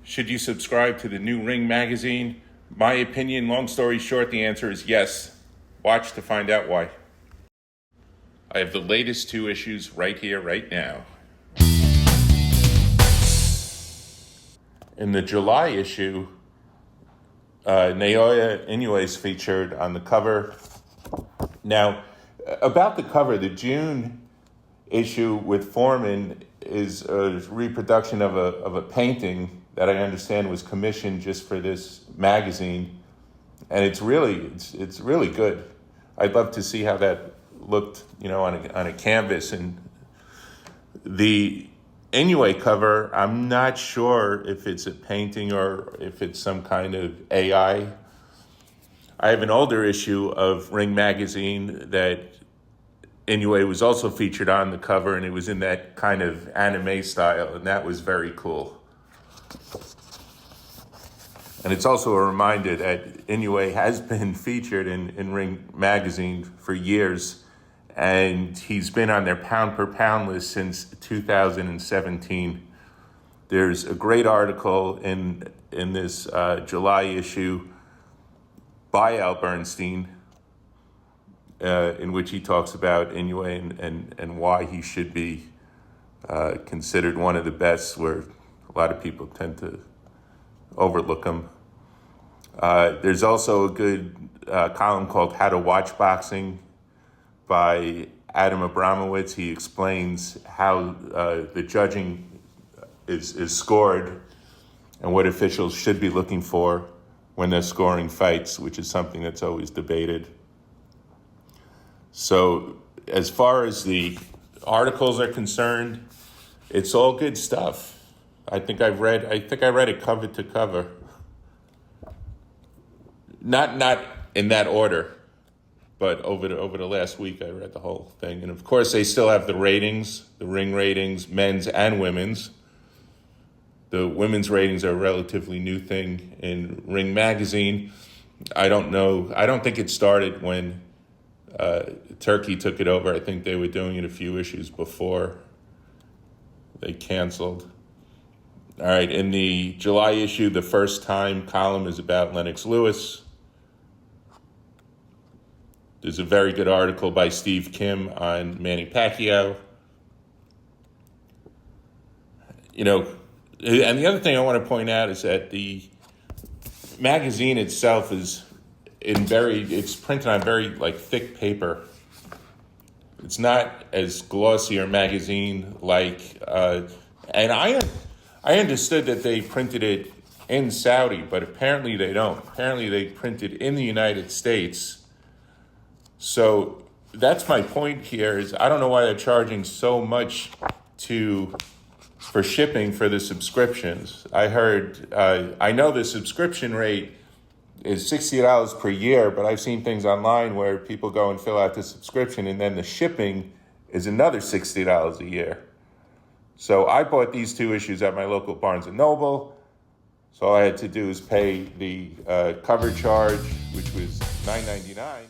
Should you subscribe to the new Ring magazine? My opinion, long story short, the answer is yes. Watch to find out why. I have the latest 2 issues right here, right now. In the July issue, Naoya Inoue is featured on the cover. Now, about the cover, the June issue with Foreman is a reproduction of a painting that I understand was commissioned just for this magazine, and it's really good. I'd love to see how that looked, on a canvas. And the Inoue cover, I'm not sure if it's a painting or if it's some kind of AI. I have an older issue of Ring magazine that Inoue was also featured on the cover, and it was in that kind of anime style, and that was very cool. And it's also a reminder that Inoue has been featured in Ring magazine for years, and he's been on their pound per pound list since 2017. There's a great article in this July issue by Al Bernstein, in which he talks about Inoue and why he should be considered one of the best, where a lot of people tend to overlook him. There's also a good column called How to Watch Boxing by Adam Abramowitz. He explains how the judging is scored and what officials should be looking for when they're scoring fights, which is something that's always debated. So as far as the articles are concerned, it's all good stuff. I think I read it cover to cover. Not in that order, but over the last week I read the whole thing. And of course they still have the ratings, the Ring ratings, men's and women's. The women's ratings are a relatively new thing in Ring magazine. I don't think it started when Turkey took it over. I think they were doing it a few issues before they canceled. All right, in the July issue, the First Time column is about Lennox Lewis. There's a very good article by Steve Kim on Manny Pacquiao. And the other thing I want to point out is that the magazine itself is it's printed on very thick paper. It's not as glossy or magazine-like. And I understood that they printed it in Saudi, but apparently they don't. Apparently they printed in the United States. So that's my point here is I don't know why they're charging so much for shipping for the subscriptions. I know the subscription rate is $60 per year, but I've seen things online where people go and fill out the subscription and then the shipping is another $60 a year. So I bought these 2 issues at my local Barnes & Noble. So all I had to do is pay the cover charge, which was $9.99.